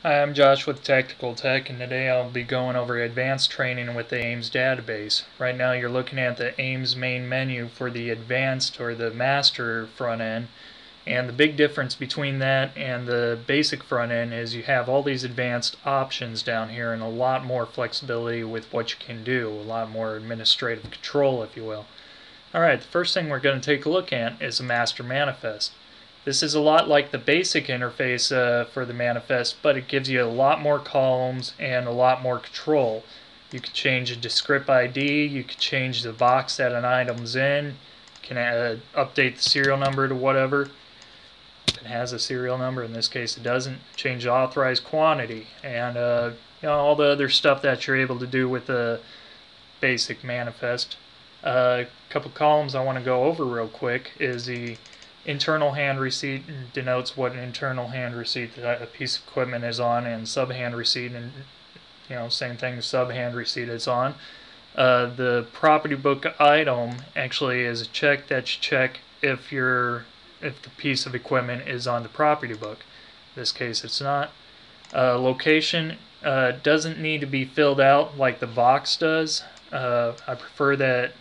Hi, I'm Josh with Tactical Tech, and today I'll be going over advanced training with the AIMS database. Right now you're looking at the AIMS main menu for the advanced or the master front end, and the big difference between that and the basic front end is you have all these advanced options down here and a lot more flexibility with what you can do, a lot more administrative control, if you will. Alright, the first thing we're going to take a look at is the master manifest. This is a lot like the basic interface for the manifest, but it gives you a lot more columns and a lot more control. You can change the script ID, you can change the box that an item's in, you can update the serial number to whatever. If it has a serial number, in this case it doesn't. Change the authorized quantity, and all the other stuff that you're able to do with the basic manifest. A couple columns I want to go over real quick is the internal hand receipt denotes what an internal hand receipt that a piece of equipment is on, and sub hand receipt, and same thing, sub hand receipt is on. The property book item actually is a check that you check if the piece of equipment is on the property book. In this case it's not. Location doesn't need to be filled out like the box does. I prefer that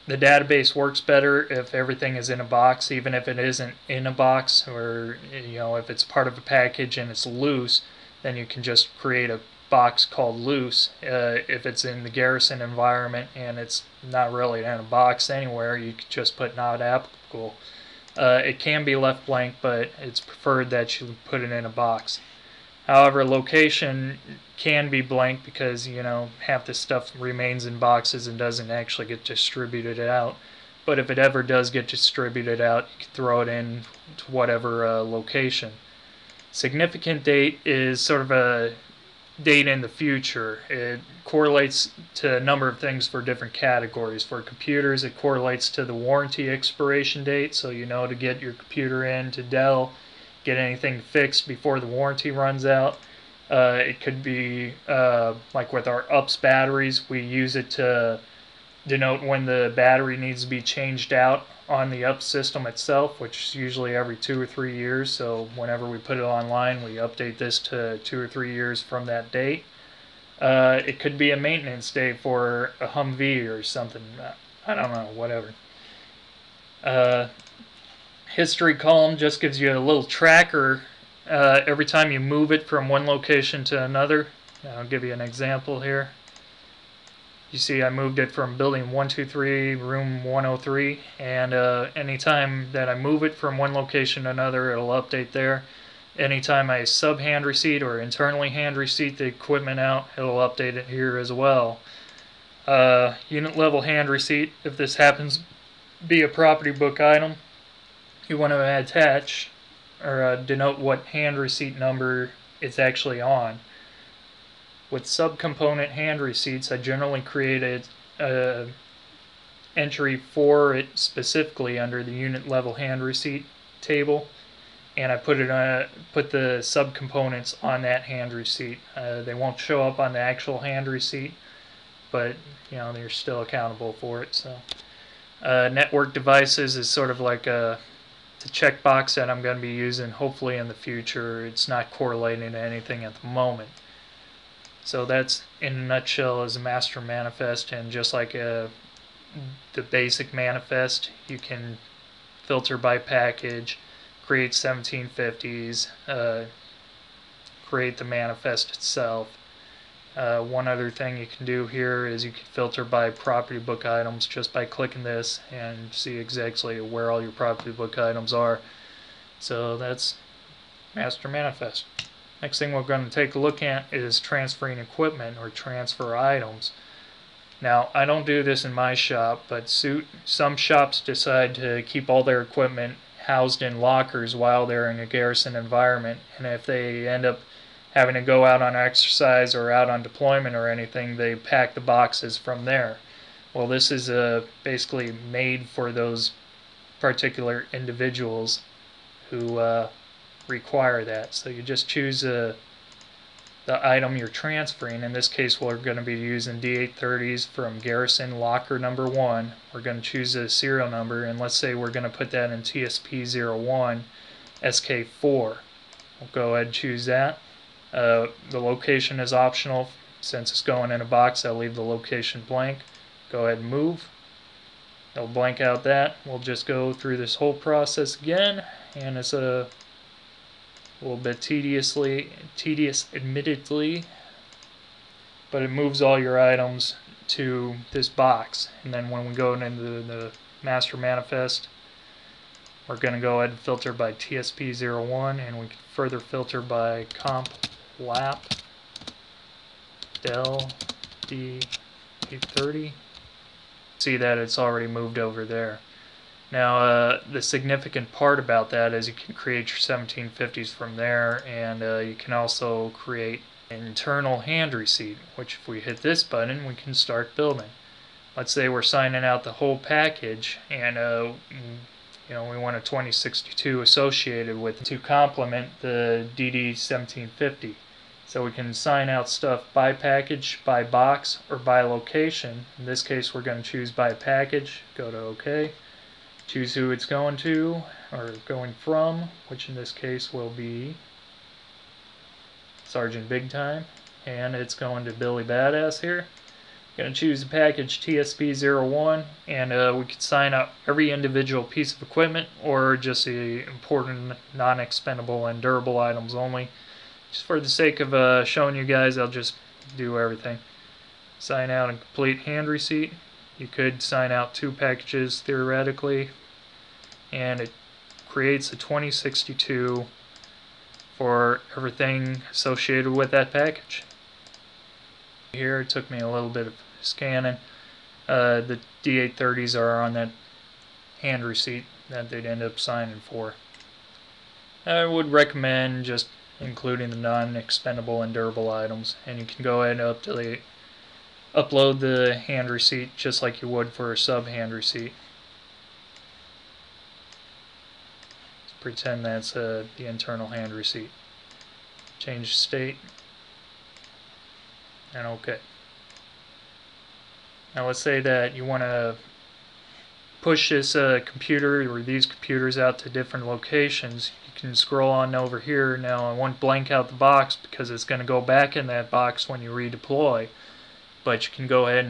the database works better if everything is in a box, even if it isn't in a box, or if it's part of a package and it's loose, then you can just create a box called loose. If it's in the Garrison environment and it's not really in a box anywhere, you can just put not applicable. It can be left blank, but it's preferred that you put it in a box. However, location can be blank because half the stuff remains in boxes and doesn't actually get distributed out. But if it ever does get distributed out, you can throw it in to whatever location. Significant date is sort of a date in the future. It correlates to a number of things for different categories. For computers, it correlates to the warranty expiration date, so to get your computer in to Dell, get anything fixed before the warranty runs out. It could be like with our UPS batteries, we use it to denote when the battery needs to be changed out on the UPS system itself, which is usually every 2 or 3 years. So whenever we put it online, we update this to 2 or 3 years from that date. It could be a maintenance day for a Humvee or something. I don't know, whatever. History column just gives you a little tracker every time you move it from one location to another. I'll give you an example here. You see I moved it from building 123, room 103, and anytime that I move it from one location to another, it'll update there. Anytime I sub hand receipt or internally hand receipt the equipment out, it'll update it here as well. Unit level hand receipt, if this happens to be a property book item, you want to attach or denote what hand receipt number it's actually on. With subcomponent hand receipts, I generally create an entry for it specifically under the unit level hand receipt table, and I put the subcomponents on that hand receipt. They won't show up on the actual hand receipt, but they're still accountable for it. So network devices is sort of like the checkbox that I'm going to be using hopefully in the future. It's not correlating to anything at the moment. So that's in a nutshell is a master manifest, and just like the basic manifest, you can filter by package, create 1750s, create the manifest itself. One other thing you can do here is you can filter by property book items just by clicking this and see exactly where all your property book items are. So that's master manifest. Next thing we're going to take a look at is transferring equipment or transfer items. Now, I don't do this in my shop, but some shops decide to keep all their equipment housed in lockers while they're in a Garrison environment, and if they end up having to go out on exercise or out on deployment or anything, they pack the boxes from there. Well, this is basically made for those particular individuals who require that. So you just choose the item you're transferring. In this case, we're going to be using D830s from Garrison locker number 1. We're going to choose a serial number, and let's say we're going to put that in TSP01 SK4. We'll go ahead and choose that. The location is optional. Since it's going in a box, I'll leave the location blank. Go ahead and move. It'll blank out that. We'll just go through this whole process again, and it's a little bit tedious admittedly, but it moves all your items to this box. And then when we go into the master manifest, we're going to go ahead and filter by TSP01, and we can further filter by comp lap del D830. See that it's already moved over there. Now the significant part about that is you can create your 1750s from there, and you can also create an internal hand receipt, which if we hit this button we can start building. Let's say we're signing out the whole package, and we want a 2062 associated with to complement the DD1750. So we can sign out stuff by package, by box, or by location. In this case we're going to choose by package. Go to OK. Choose who it's going to, or going from, which in this case will be Sergeant Big Time, and it's going to Billy Badass here. Going to choose the package TSP01, and we could sign up every individual piece of equipment, or just the important non-expendable and durable items only. Just for the sake of showing you guys, I'll just do everything. Sign out and complete hand receipt. You could sign out 2 packages theoretically, and it creates a 2062 for everything associated with that package. Here it took me a little bit of scanning. The D830s are on that hand receipt that they'd end up signing for. I would recommend just including the non-expendable and durable items, and you can go ahead and upload the hand receipt just like you would for a sub hand receipt. Let's pretend that's the internal hand receipt. Change state, and OK. Now let's say that you want to push this computer or these computers out to different locations. You can scroll on over here. Now I won't blank out the box because it's going to go back in that box when you redeploy, but you can go ahead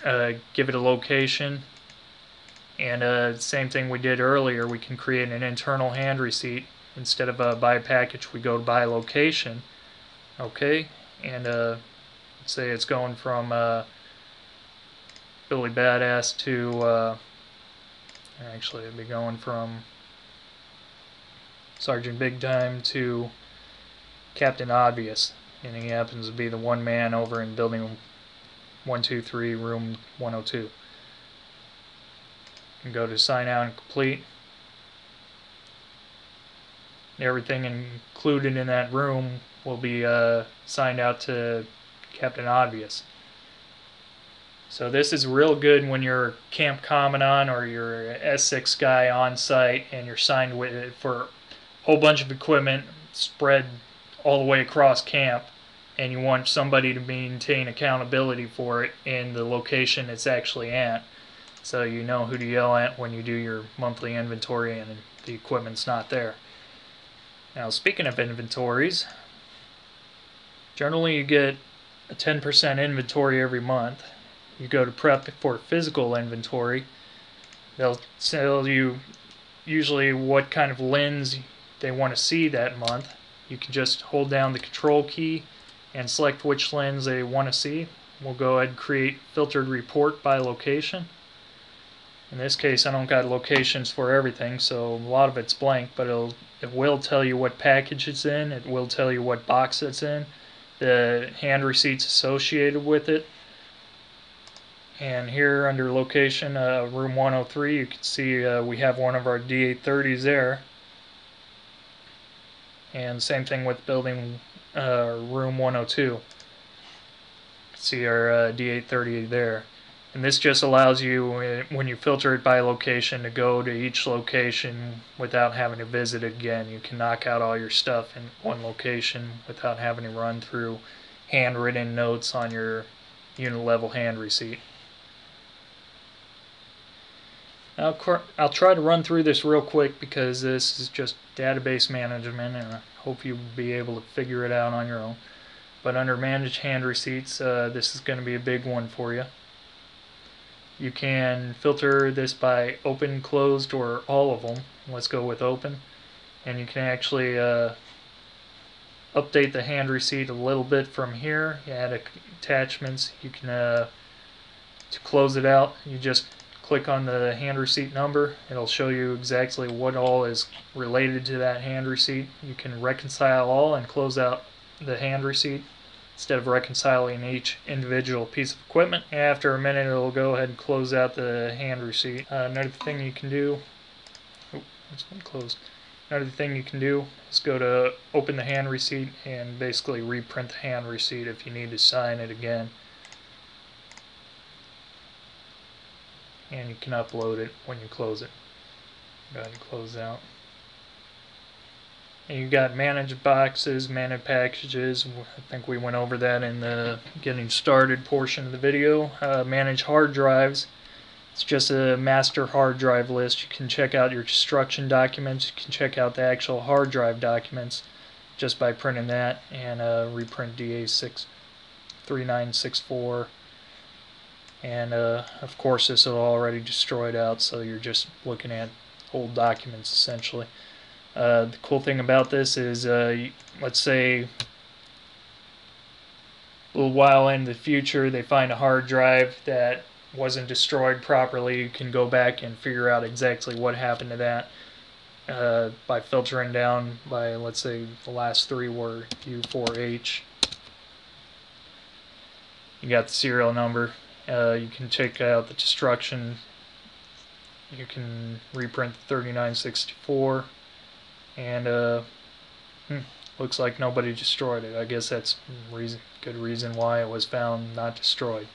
and give it a location, and same thing we did earlier, we can create an internal hand receipt. Instead of by package we go to by location. Okay, and let's say it's going from Billy Badass to actually it'd be going from Sergeant Big Time to Captain Obvious, and he happens to be the one man over in building 123 room 102. You can go to sign out and complete. Everything included in that room will be signed out to Captain Obvious. So this is real good when you're Camp Commandant or you're S6 guy on site and you're signed with it for a whole bunch of equipment spread all the way across camp, and you want somebody to maintain accountability for it in the location it's actually at, so you know who to yell at when you do your monthly inventory and the equipment's not there. Now speaking of inventories, generally you get a 10% inventory every month. You go to prep for physical inventory. They'll tell you usually what kind of lens they want to see that month. You can just hold down the control key and select which lens they want to see. We'll go ahead and create filtered report by location. In this case I don't got locations for everything, so a lot of it's blank, but it will tell you what package it's in, it will tell you what box it's in, the hand receipts associated with it. And here under location, room 103, you can see we have one of our D830s there. And same thing with building room 102. You can see our D830 there. And this just allows you, when you filter it by location, to go to each location without having to visit again. You can knock out all your stuff in one location without having to run through handwritten notes on your unit level hand receipt. I'll try to run through this real quick because this is just database management, and I hope you'll be able to figure it out on your own. But under Manage Hand Receipts, this is going to be a big one for you. You can filter this by open, closed, or all of them. Let's go with open. And you can actually update the hand receipt a little bit from here. You add attachments. You can, to close it out, you just click on the hand receipt number. It'll show you exactly what all is related to that hand receipt. You can reconcile all and close out the hand receipt instead of reconciling each individual piece of equipment. After a minute, it'll go ahead and close out the hand receipt. Another thing you can do, it's been closed. Another thing you can do is go to open the hand receipt and basically reprint the hand receipt if you need to sign it again. And you can upload it when you close it. Go ahead and close out. And you got manage boxes, manage packages. I think we went over that in the getting started portion of the video. Manage hard drives. It's just a master hard drive list. You can check out your construction documents. You can check out the actual hard drive documents just by printing that and reprint DA63964. And of course this is already destroyed out, so you're just looking at old documents essentially. The cool thing about this is let's say a little while in the future they find a hard drive that wasn't destroyed properly. You can go back and figure out exactly what happened to that by filtering down by, let's say the last three were U4H. You got the serial number. You can check out the destruction. You can reprint the 3964, and looks like nobody destroyed it. I guess that's good reason why it was found not destroyed.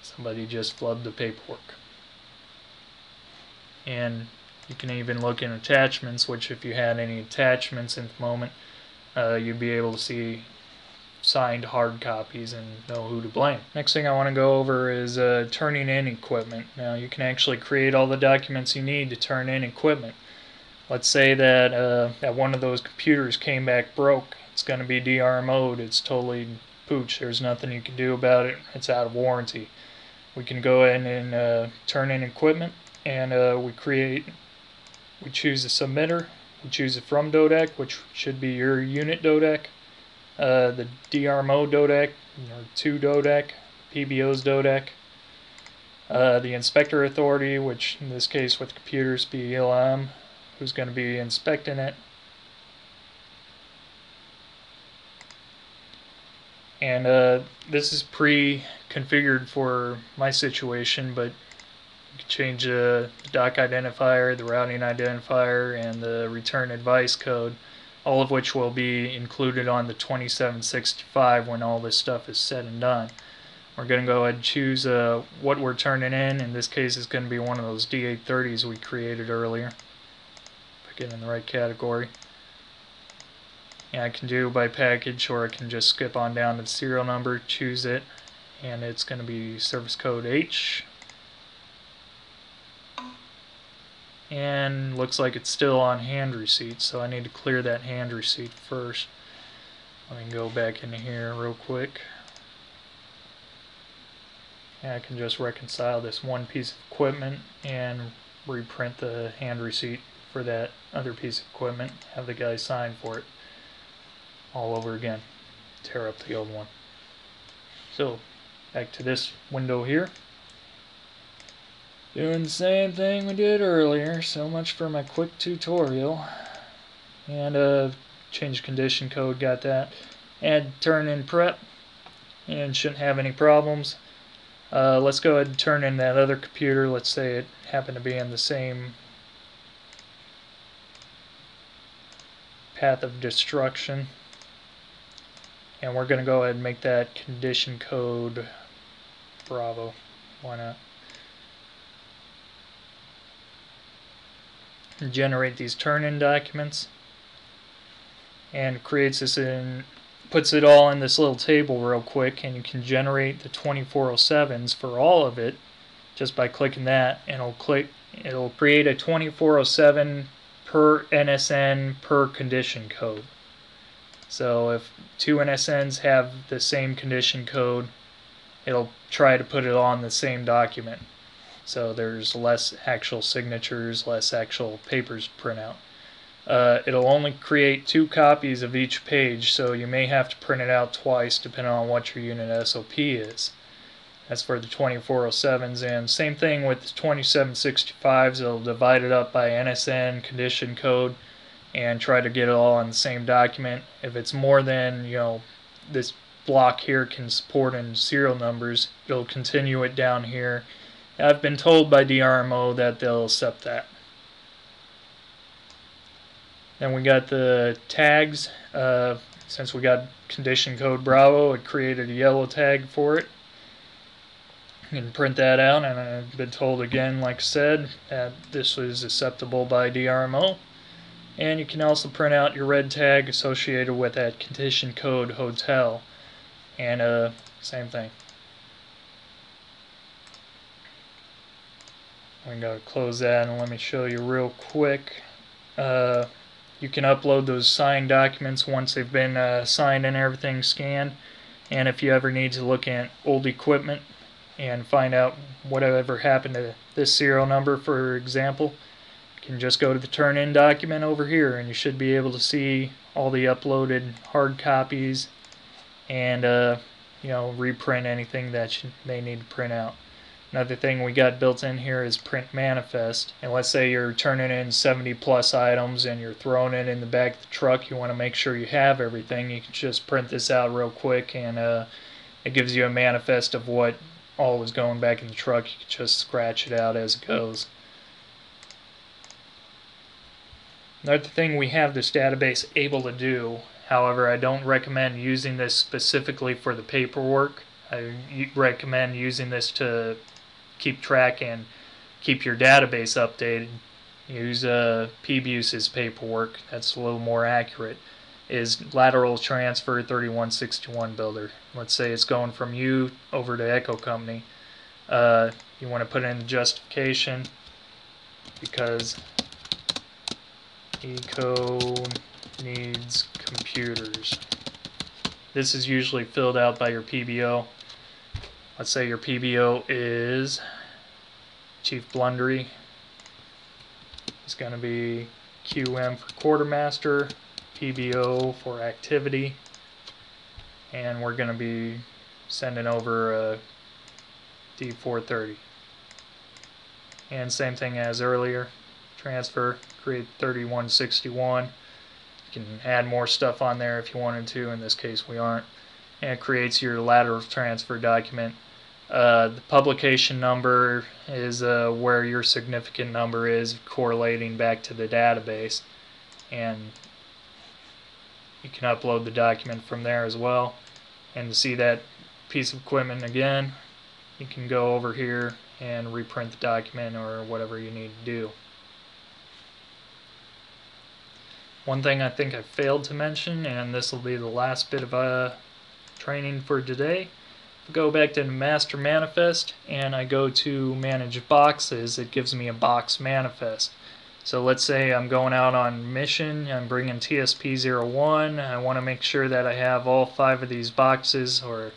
Somebody just flubbed the paperwork. And you can even look in attachments, which if you had any attachments in the moment, you'd be able to see signed hard copies and know who to blame. Next thing I want to go over is turning in equipment. Now you can actually create all the documents you need to turn in equipment. Let's say that one of those computers came back broke. It's going to be DRMO'd. It's totally pooch. There's nothing you can do about it. It's out of warranty. We can go in and turn in equipment, and we choose a submitter. We choose a from dodec, which should be your unit dodec. The DRMO dodec, or 2 dodec, PBO's dodec, the inspector authority, which in this case with computers be ELM, who's going to be inspecting it, and this is pre-configured for my situation, but you can change the doc identifier, the routing identifier, and the return advice code, all of which will be included on the 2765 when all this stuff is said and done. We're going to go ahead and choose what we're turning in. In this case, it's going to be one of those D830s we created earlier. If I get in the right category. And I can do by package, or I can just skip on down to the serial number, choose it, and it's going to be service code H. And looks like it's still on hand receipt, so I need to clear that hand receipt first. Let me go back into here real quick. And I can just reconcile this one piece of equipment and reprint the hand receipt for that other piece of equipment, have the guy sign for it all over again, tear up the old one. So back to this window here. Doing the same thing we did earlier. So much for my quick tutorial. And change condition code, got that. Add turn in prep, and shouldn't have any problems. Let's go ahead and turn in that other computer. Let's say it happened to be in the same path of destruction. And we're going to go ahead and make that condition code Bravo. Why not? Generate these turn-in documents, and creates this in, puts it all in this little table real quick, and you can generate the 2407s for all of it just by clicking that, and it'll click it'll create a 2407 per NSN per condition code. So if two NSNs have the same condition code, it'll try to put it on the same document. So there's less actual signatures, less actual papers to print out. It'll only create 2 copies of each page, so you may have to print it out twice depending on what your unit SOP is. That's for the 2407s, and same thing with the 2765s. It'll divide it up by NSN condition code and try to get it all on the same document. If it's more than, this block here can support in serial numbers, it'll continue it down here. I've been told by DRMO that they'll accept that. Then we got the tags. Since we got condition code Bravo, it created a yellow tag for it. You can print that out, and I've been told again, like I said, that this was acceptable by DRMO. And you can also print out your red tag associated with that condition code hotel. And same thing. I'm going to close that and let me show you real quick. You can upload those signed documents once they've been signed and everything scanned. And if you ever need to look at old equipment and find out whatever happened to this serial number, for example, you can just go to the turn-in document over here and you should be able to see all the uploaded hard copies and reprint anything that you may need to print out. Another thing we got built in here is print manifest. And let's say you're turning in 70 plus items and you're throwing it in the back of the truck. You want to make sure you have everything. You can just print this out real quick, and it gives you a manifest of what all is going back in the truck. You can just scratch it out as it goes. Another thing we have this database able to do, however, I don't recommend using this specifically for the paperwork. I recommend using this to keep track and keep your database updated. Use PBUS's paperwork. That's a little more accurate. Is Lateral Transfer 3161 Builder. Let's say it's going from you over to Echo Company. You want to put in the justification because Eco needs computers. This is usually filled out by your PBO. Let's say your PBO is Chief Blundery. It's going to be QM for Quartermaster, PBO for Activity, and we're going to be sending over a D430. And same thing as earlier, transfer, create 3161. You can add more stuff on there if you wanted to. In this case we aren't. And it creates your lateral transfer document. The publication number is where your significant number is, correlating back to the database, and you can upload the document from there as well. And to see that piece of equipment again, you can go over here and reprint the document or whatever you need to do. One thing I think I failed to mention, and this will be the last bit of training for today. Go back to the master manifest and I go to manage boxes. It gives me a box manifest. So let's say I'm going out on mission, I'm bringing TSP-01, I want to make sure that I have all 5 of these boxes, or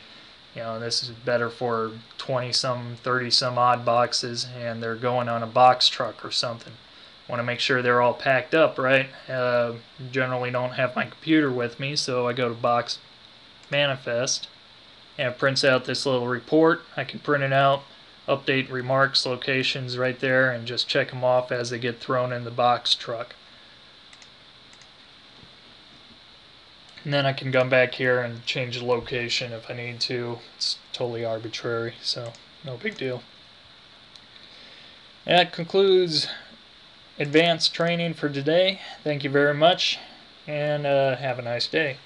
this is better for 20 some 30 some odd boxes, and they're going on a box truck or something. Want to make sure they're all packed up, right? Generally don't have my computer with me, so I go to box manifest. And it prints out this little report. I can print it out, update remarks, locations right there, and just check them off as they get thrown in the box truck. And then I can come back here and change the location if I need to. It's totally arbitrary, so no big deal. That concludes advanced training for today. Thank you very much, and have a nice day.